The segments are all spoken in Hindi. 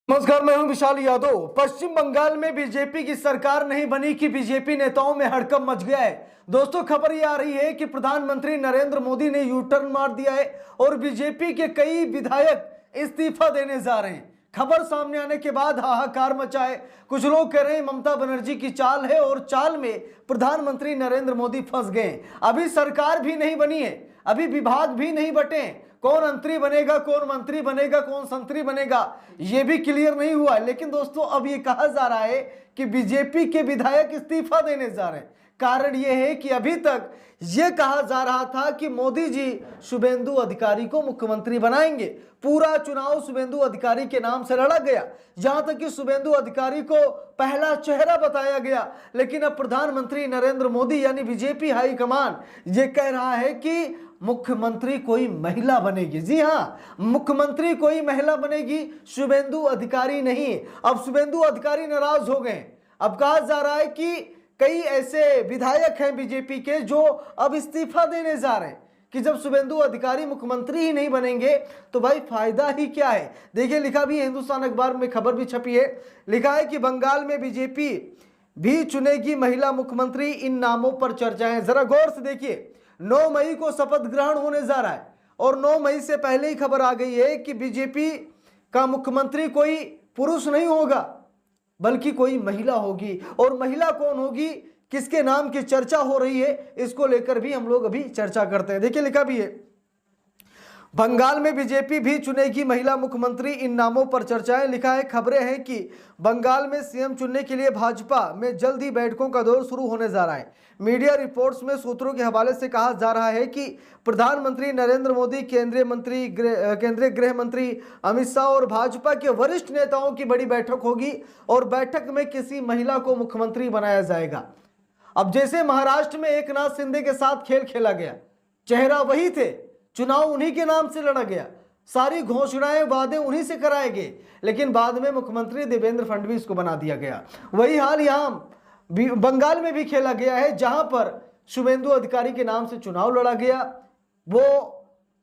नमस्कार, मैं हूं विशाल यादव। पश्चिम बंगाल में बीजेपी की सरकार नहीं बनी कि बीजेपी नेताओं में हड़कंप मच गया है। दोस्तों, खबर ये आ रही है कि प्रधानमंत्री नरेंद्र मोदी ने यू टर्न मार दिया है और बीजेपी के कई विधायक इस्तीफा देने जा रहे हैं। खबर सामने आने के बाद हाहाकार मचा है। कुछ लोग कह रहे हैं ममता बनर्जी की चाल है और चाल में प्रधानमंत्री नरेंद्र मोदी फंस गए। अभी सरकार भी नहीं बनी है, अभी विभाग भी नहीं बटे हैं। कौन मंत्री बनेगा, कौन मंत्री बनेगा, कौन संतरी बनेगा, यह भी क्लियर नहीं हुआ। लेकिन दोस्तों, अब यह कहा जा रहा है कि बीजेपी के विधायक इस्तीफा देने जा रहे हैं। कारण यह है कि अभी तक यह कहा जा रहा था कि मोदी जी शुभेंदु अधिकारी को मुख्यमंत्री बनाएंगे। पूरा चुनाव शुभेंदु अधिकारी के नाम से लड़ा गया, यहां तक कि शुभेंदु अधिकारी को पहला चेहरा बताया गया। लेकिन अब प्रधानमंत्री नरेंद्र मोदी यानी बीजेपी हाईकमान ये कह रहा है कि मुख्यमंत्री कोई महिला बनेगी। जी हां, मुख्यमंत्री कोई महिला बनेगी, शुभेंदु अधिकारी नहीं। अब शुभेंदु अधिकारी नाराज हो गए। अब कहा जा रहा है कि कई ऐसे विधायक हैं बीजेपी के जो अब इस्तीफा देने जा रहे हैं कि जब शुभेंदु अधिकारी मुख्यमंत्री ही नहीं बनेंगे तो भाई फायदा ही क्या है। देखिए, लिखा भी है, हिंदुस्तान अखबार में खबर भी छपी है। लिखा है कि बंगाल में बीजेपी भी चुनेगी महिला मुख्यमंत्री, इन नामों पर चर्चाएं। जरा गौर से देखिए, 9 मई को शपथ ग्रहण होने जा रहा है और 9 मई से पहले ही खबर आ गई है कि बीजेपी का मुख्यमंत्री कोई पुरुष नहीं होगा बल्कि कोई महिला होगी। और महिला कौन होगी, किसके नाम की चर्चा हो रही है, इसको लेकर भी हम लोग अभी चर्चा करते हैं। देखिए, लिखा भी है, बंगाल में बीजेपी भी चुनेगी महिला मुख्यमंत्री, इन नामों पर चर्चाएं। लिखा है, खबरें हैं कि बंगाल में सीएम चुनने के लिए भाजपा में जल्द ही बैठकों का दौर शुरू होने जा रहा है। मीडिया रिपोर्ट्स में सूत्रों के हवाले से कहा जा रहा है कि प्रधानमंत्री नरेंद्र मोदी, केंद्रीय गृह मंत्री अमित शाह और भाजपा के वरिष्ठ नेताओं की बड़ी बैठक होगी और बैठक में किसी महिला को मुख्यमंत्री बनाया जाएगा। अब जैसे महाराष्ट्र में एकनाथ शिंदे के साथ खेल खेला गया, चेहरा वही थे, चुनाव उन्हीं के नाम से लड़ा गया, सारी घोषणाएं वादे उन्हीं से कराए गए, लेकिन बाद में मुख्यमंत्री देवेंद्र फडणवीस को बना दिया गया। वही हाल यहां बंगाल में भी खेला गया है, जहां पर शुभेंदु अधिकारी के नाम से चुनाव लड़ा गया। वो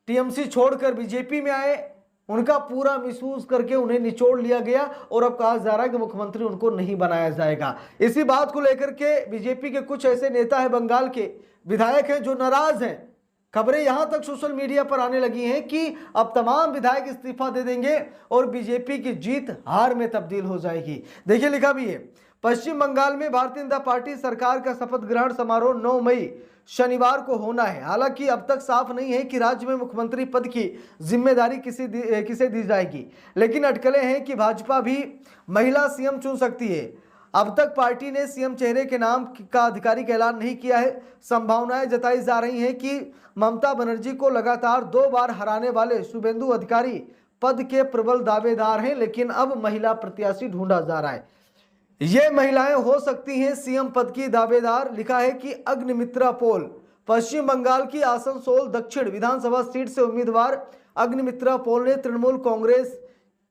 टीएमसी छोड़कर बीजेपी में आए, उनका पूरा मिसयूज करके उन्हें निचोड़ लिया गया और अब कहा जा रहा है कि मुख्यमंत्री उनको नहीं बनाया जाएगा। इसी बात को लेकर के बीजेपी के कुछ ऐसे नेता हैं, बंगाल के विधायक हैं, जो नाराज हैं। खबरें यहां तक सोशल मीडिया पर आने लगी हैं कि अब तमाम विधायक इस्तीफा दे देंगे और बीजेपी की जीत हार में तब्दील हो जाएगी। देखिए, लिखा भी है, पश्चिम बंगाल में भारतीय जनता पार्टी सरकार का शपथ ग्रहण समारोह 9 मई शनिवार को होना है। हालांकि अब तक साफ नहीं है कि राज्य में मुख्यमंत्री पद की जिम्मेदारी किसे दी जाएगी, लेकिन अटकलें हैं कि भाजपा भी महिला सीएम चुन सकती है। अब तक पार्टी ने सीएम चेहरे के नाम का आधिकारिक ऐलान नहीं किया है। संभावनाएं जताई जा रही हैं कि ममता बनर्जी को लगातार 2 बार हराने वाले शुभेंदु अधिकारी पद के प्रबल दावेदार हैं, लेकिन अब महिला प्रत्याशी ढूंढा जा रहा है। ये महिलाएं हो सकती हैं सीएम पद की दावेदार। लिखा है कि अग्निमित्रा पोल, पश्चिम बंगाल की आसनसोल दक्षिण विधानसभा सीट से उम्मीदवार अग्निमित्रा पोल ने तृणमूल कांग्रेस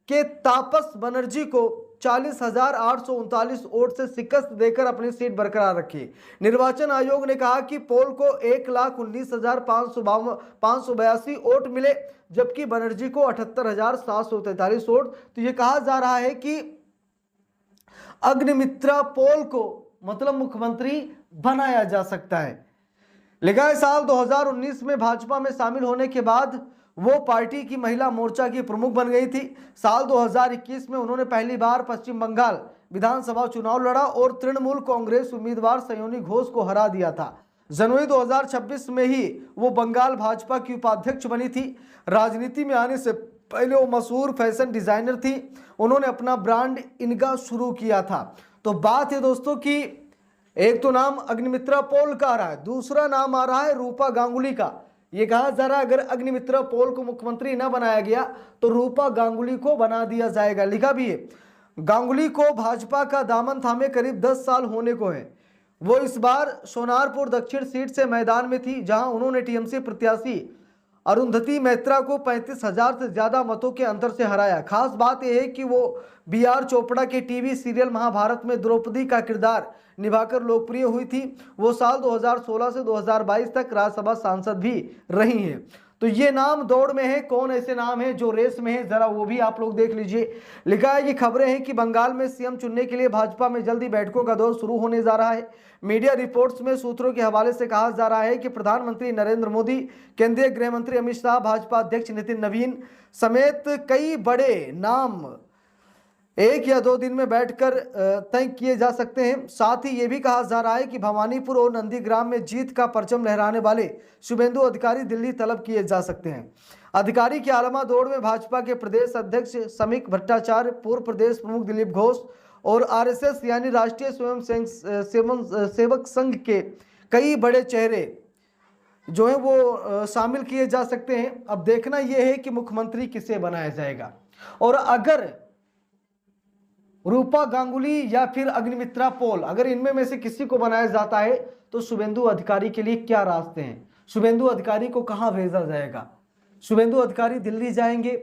के तापस बनर्जी को 40,839 वोट से शिकस्त देकर अपनी सीट बरकरार रखी। निर्वाचन आयोग ने कहा कि पोल को 1,19,582 वोट मिले, जबकि बनर्जी को 78,743 वोट। तो ये कहा जा रहा है कि अग्निमित्रा पोल को मतलब मुख्यमंत्री बनाया जा सकता है। लिखा है, साल 2019 में भाजपा में शामिल होने के बाद वो पार्टी की महिला मोर्चा की प्रमुख बन गई थी। साल 2021 में उन्होंने पहली बार पश्चिम बंगाल विधानसभा चुनाव लड़ा और तृणमूल कांग्रेस उम्मीदवार सयोनी घोष को हरा दिया था। जनवरी 2026 में ही वो बंगाल भाजपा की उपाध्यक्ष बनी थी। राजनीति में आने से पहले वो मशहूर फैशन डिजाइनर थी। उन्होंने अपना ब्रांड इनका शुरू किया था। तो बात है दोस्तों कि एक तो नाम अग्निमित्रा पोल का आ रहा है, दूसरा नाम आ रहा है रूपा गांगुली का। ये कहा जा रहा है अगर अग्निमित्रा पोल को मुख्यमंत्री न बनाया गया तो रूपा गांगुली को बना दिया जाएगा। लिखा भी है, गांगुली को भाजपा का दामन थामे करीब 10 साल होने को है। वो इस बार सोनारपुर दक्षिण सीट से मैदान में थी, जहां उन्होंने टीएमसी प्रत्याशी अरुंधति मैत्रा को 35,000 से ज्यादा मतों के अंतर से हराया। खास बात यह है कि वो बी.आर. चोपड़ा के टीवी सीरियल महाभारत में द्रौपदी का किरदार निभाकर लोकप्रिय हुई थी। वो साल 2016 से 2022 तक राज्यसभा सांसद भी रही हैं। तो ये नाम दौड़ में है, कौन ऐसे नाम है जो रेस में है, जरा वो भी आप लोग देख लीजिए। लिखा है कि खबरें हैं कि बंगाल में सीएम चुनने के लिए भाजपा में जल्दी बैठकों का दौर शुरू होने जा रहा है। मीडिया रिपोर्ट्स में सूत्रों के हवाले से कहा जा रहा है कि प्रधानमंत्री नरेंद्र मोदी, केंद्रीय गृह मंत्री अमित शाह, भाजपा अध्यक्ष नितिन नवीन समेत कई बड़े नाम 1 या 2 दिन में बैठकर तय किए जा सकते हैं। साथ ही ये भी कहा जा रहा है कि भवानीपुर और नंदीग्राम में जीत का परचम लहराने वाले शुभेंदु अधिकारी दिल्ली तलब किए जा सकते हैं। अधिकारी की आलमा दौड़ में भाजपा के प्रदेश अध्यक्ष समीक भट्टाचार्य, पूर्व प्रदेश प्रमुख दिलीप घोष और आरएसएस यानी राष्ट्रीय सेवक संघ के कई बड़े चेहरे जो है वो शामिल किए जा सकते हैं। अब देखना यह है कि मुख्यमंत्री किसे बनाया जाएगा, और अगर रूपा गांगुली या फिर अग्निमित्रा पोल, अगर इनमें में से किसी को बनाया जाता है तो शुभेंदु अधिकारी के लिए क्या रास्ते हैं, शुभेंदु अधिकारी को कहां भेजा जाएगा, शुभेंदु अधिकारी दिल्ली जाएंगे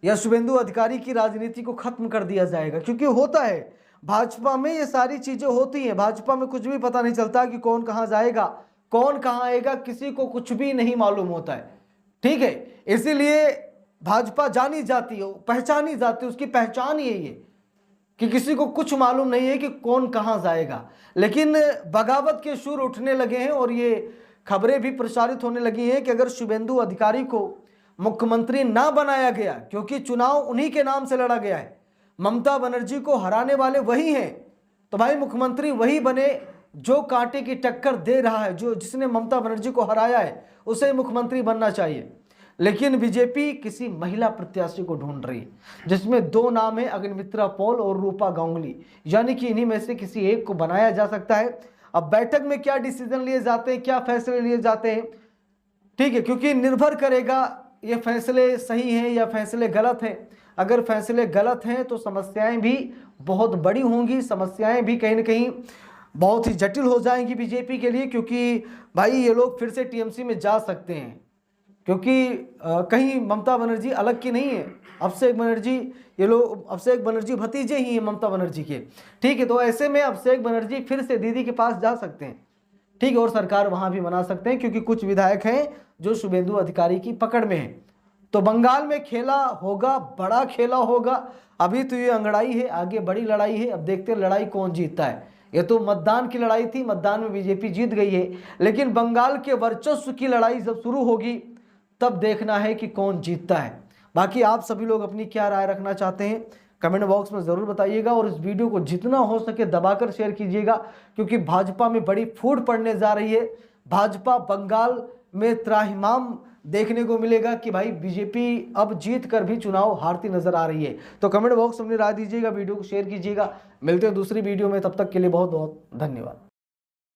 या शुभेंदु अधिकारी की राजनीति को खत्म कर दिया जाएगा। क्योंकि होता है भाजपा में ये सारी चीजें होती हैं, भाजपा में कुछ भी पता नहीं चलता कि कौन कहां जाएगा, कौन कहां आएगा, किसी को कुछ भी नहीं मालूम होता है। ठीक है, इसीलिए भाजपा जानी जाती है, पहचानी जाती है, उसकी पहचान ही है ये कि किसी को कुछ मालूम नहीं है कि कौन कहां जाएगा। लेकिन बगावत के सुर उठने लगे हैं और ये खबरें भी प्रसारित होने लगी हैं कि अगर शुभेंदु अधिकारी को मुख्यमंत्री ना बनाया गया, क्योंकि चुनाव उन्हीं के नाम से लड़ा गया है, ममता बनर्जी को हराने वाले वही हैं, तो भाई मुख्यमंत्री वही बने जो कांटे की टक्कर दे रहा है, जो जिसने ममता बनर्जी को हराया है उसे मुख्यमंत्री बनना चाहिए। लेकिन बीजेपी किसी महिला प्रत्याशी को ढूंढ रही है जिसमें 2 नाम है, अग्निमित्रा पॉल और रूपा गांगुली, यानी कि इन्हीं में से किसी एक को बनाया जा सकता है। अब बैठक में क्या डिसीजन लिए जाते हैं, क्या फैसले लिए जाते हैं, ठीक है, क्योंकि निर्भर करेगा ये फैसले सही हैं या फैसले गलत हैं। अगर फैसले गलत हैं तो समस्याएं भी बहुत बड़ी होंगी, समस्याएं भी कहीं ना कहीं बहुत ही जटिल हो जाएंगी बीजेपी के लिए, क्योंकि भाई ये लोग फिर से टीएमसी में जा सकते हैं, क्योंकि कहीं ममता बनर्जी अलग की नहीं है, अभिषेक बनर्जी, ये लोग अभिषेक बनर्जी भतीजे ही हैं ममता बनर्जी के। ठीक है, तो ऐसे में अभिषेक बनर्जी फिर से दीदी के पास जा सकते हैं, ठीक है, और सरकार वहां भी बना सकते हैं, क्योंकि कुछ विधायक हैं जो शुभेंदु अधिकारी की पकड़ में हैं। तो बंगाल में खेला होगा, बड़ा खेला होगा। अभी तो ये अंगड़ाई है, आगे बड़ी लड़ाई है। अब देखते हैं लड़ाई कौन जीतता है। ये तो मतदान की लड़ाई थी, मतदान में बीजेपी जीत गई है, लेकिन बंगाल के वर्चस्व की लड़ाई जब शुरू होगी तब देखना है कि कौन जीतता है। बाकी आप सभी लोग अपनी क्या राय रखना चाहते हैं कमेंट बॉक्स में ज़रूर बताइएगा, और इस वीडियो को जितना हो सके दबाकर शेयर कीजिएगा, क्योंकि भाजपा में बड़ी फूट पड़ने जा रही है। भाजपा बंगाल में त्राहिमाम देखने को मिलेगा कि भाई बीजेपी अब जीत कर भी चुनाव हारती नजर आ रही है। तो कमेंट बॉक्स में राय दीजिएगा, वीडियो को शेयर कीजिएगा। मिलते हैं दूसरी वीडियो में, तब तक के लिए बहुत बहुत धन्यवाद।